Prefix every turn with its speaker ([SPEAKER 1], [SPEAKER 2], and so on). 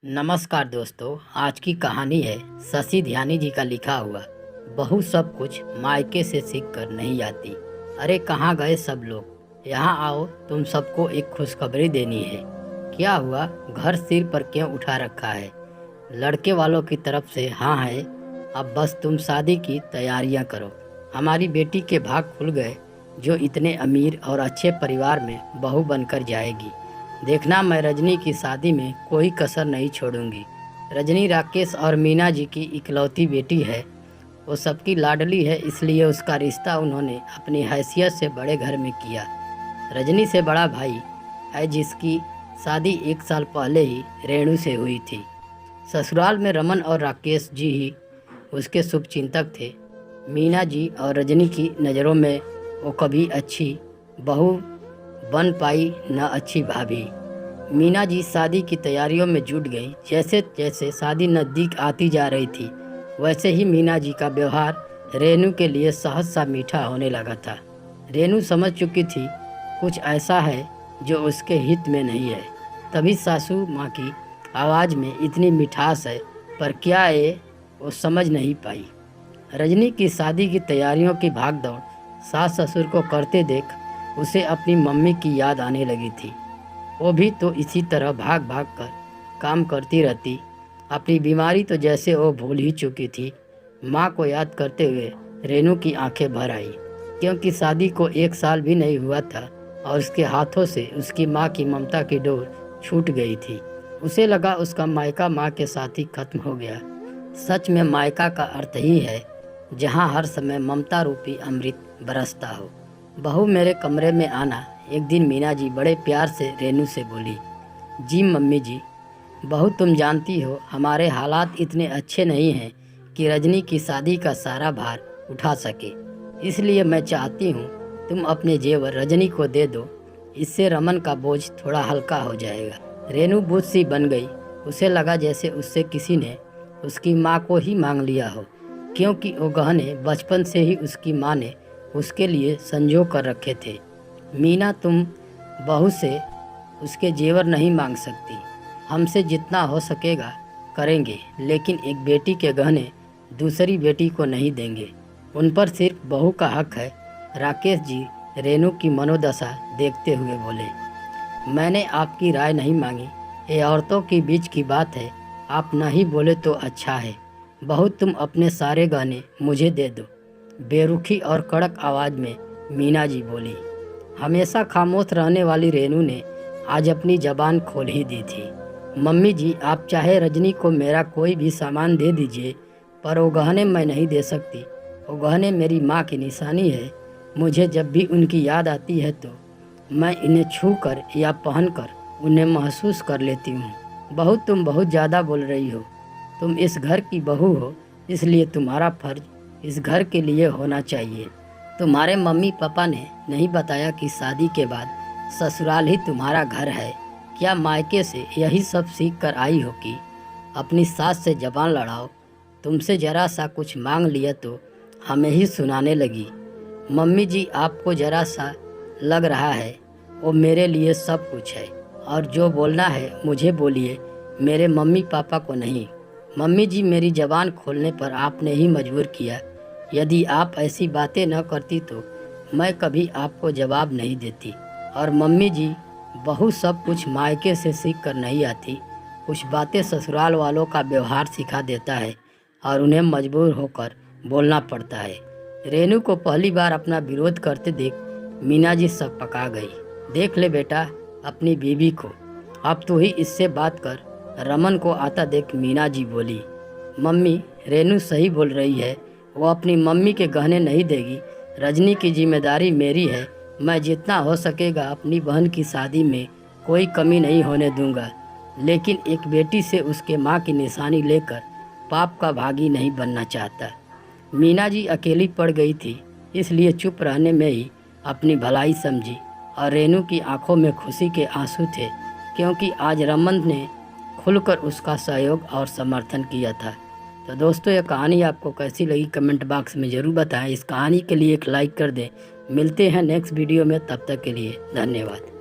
[SPEAKER 1] नमस्कार दोस्तों, आज की कहानी है शशि ध्यानी जी का लिखा हुआ बहू सब कुछ मायके से सीख कर नहीं आती। अरे कहाँ गए सब लोग, यहाँ आओ, तुम सबको एक खुशखबरी देनी है। क्या हुआ, घर सिर पर क्यों उठा रखा है? लड़के वालों की तरफ से हाँ है। अब बस तुम शादी की तैयारियां करो। हमारी बेटी के भाग खुल गए, जो इतने अमीर और अच्छे परिवार में बहू बनकर जाएगी। देखना, मैं रजनी की शादी में कोई कसर नहीं छोड़ूंगी। रजनी राकेश और मीना जी की इकलौती बेटी है। वो सबकी लाडली है, इसलिए उसका रिश्ता उन्होंने अपनी हैसियत से बड़े घर में किया। रजनी से बड़ा भाई है, जिसकी शादी 1 साल पहले ही रेणु से हुई थी। ससुराल में रमन और राकेश जी ही उसके शुभचिंतक थे। मीना जी और रजनी की नज़रों में वो कभी अच्छी बहू बन पाई न अच्छी भाभी। मीना जी शादी की तैयारियों में जुट गई। जैसे जैसे शादी नज़दीक आती जा रही थी, वैसे ही मीना जी का व्यवहार रेणु के लिए सहज सा मीठा होने लगा था। रेणु समझ चुकी थी कुछ ऐसा है जो उसके हित में नहीं है। तभी सासू माँ की आवाज़ में इतनी मिठास है, पर क्या है वो समझ नहीं पाई। रजनी की शादी की तैयारियों की भागदौड़ सास ससुर को करते देख उसे अपनी मम्मी की याद आने लगी थी। वो भी तो इसी तरह भाग भाग कर काम करती रहती। अपनी बीमारी तो जैसे वो भूल ही चुकी थी। माँ को याद करते हुए रेणु की आंखें भर आई, क्योंकि शादी को 1 साल भी नहीं हुआ था और उसके हाथों से उसकी माँ की ममता की डोर छूट गई थी। उसे लगा उसका मायका माँ के साथ ही खत्म हो गया। सच में मायका का अर्थ ही है जहाँ हर समय ममता रूपी अमृत बरसता हो। बहू मेरे कमरे में आना। एक दिन मीना जी बड़े प्यार से रेणु से बोली। जी मम्मी जी। बहू, तुम जानती हो हमारे हालात इतने अच्छे नहीं हैं कि रजनी की शादी का सारा भार उठा सके। इसलिए मैं चाहती हूँ तुम अपने जेवर रजनी को दे दो। इससे रमन का बोझ थोड़ा हल्का हो जाएगा। रेणु बुझ सी बन गई। उसे लगा जैसे उससे किसी ने उसकी माँ को ही मांग लिया हो, क्योंकि वो गहने बचपन से ही उसकी माँ ने उसके लिए संजो कर रखे थे। मीना, तुम बहू से उसके जेवर नहीं मांग सकती। हमसे जितना हो सकेगा करेंगे, लेकिन एक बेटी के गहने दूसरी बेटी को नहीं देंगे। उन पर सिर्फ बहू का हक है। राकेश जी रेणु की मनोदशा देखते हुए बोले। मैंने आपकी राय नहीं मांगी, ये औरतों के बीच की बात है। आप नहीं बोले तो अच्छा है। बहू, तुम अपने सारे गहने मुझे दे दो। बेरुखी और कड़क आवाज़ में मीना जी बोली। हमेशा खामोश रहने वाली रेणु ने आज अपनी जबान खोल ही दी थी। मम्मी जी, आप चाहे रजनी को मेरा कोई भी सामान दे दीजिए, पर वो गहने मैं नहीं दे सकती। वो गहने मेरी माँ की निशानी है। मुझे जब भी उनकी याद आती है तो मैं इन्हें छू कर या पहन कर उन्हें महसूस कर लेती हूँ। बहू, तुम बहुत ज़्यादा बोल रही हो। तुम इस घर की बहू हो, इसलिए तुम्हारा फर्ज इस घर के लिए होना चाहिए। तुम्हारे मम्मी पापा ने नहीं बताया कि शादी के बाद ससुराल ही तुम्हारा घर है? क्या मायके से यही सब सीख कर आई हो कि अपनी सास से जबान लड़ाओ? तुमसे जरा सा कुछ मांग लिया तो हमें ही सुनाने लगी। मम्मी जी, आपको जरा सा लग रहा है वो मेरे लिए सब कुछ है, और जो बोलना है मुझे बोलिए, मेरे मम्मी पापा को नहीं। मम्मी जी, मेरी जबान खोलने पर आपने ही मजबूर किया। यदि आप ऐसी बातें न करती तो मैं कभी आपको जवाब नहीं देती। और मम्मी जी, बहू सब कुछ मायके से सीख कर नहीं आती। कुछ बातें ससुराल वालों का व्यवहार सिखा देता है और उन्हें मजबूर होकर बोलना पड़ता है। रेणु को पहली बार अपना विरोध करते देख मीना जी सब पका गई। देख ले बेटा अपनी बीवी को, अब तू ही इससे बात कर। रमन को आता देख मीना जी बोली। मम्मी, रेणु सही बोल रही है। वो अपनी मम्मी के गहने नहीं देगी। रजनी की जिम्मेदारी मेरी है। मैं जितना हो सकेगा अपनी बहन की शादी में कोई कमी नहीं होने दूंगा, लेकिन एक बेटी से उसके माँ की निशानी लेकर पाप का भागी नहीं बनना चाहता। मीना जी अकेली पड़ गई थी, इसलिए चुप रहने में ही अपनी भलाई समझी। और रेणु की आंखों में खुशी के आंसू थे, क्योंकि आज रमन ने खुलकर उसका सहयोग और समर्थन किया था। तो दोस्तों, ये कहानी आपको कैसी लगी कमेंट बॉक्स में ज़रूर बताएं। इस कहानी के लिए एक लाइक कर दें। मिलते हैं नेक्स्ट वीडियो में, तब तक के लिए धन्यवाद।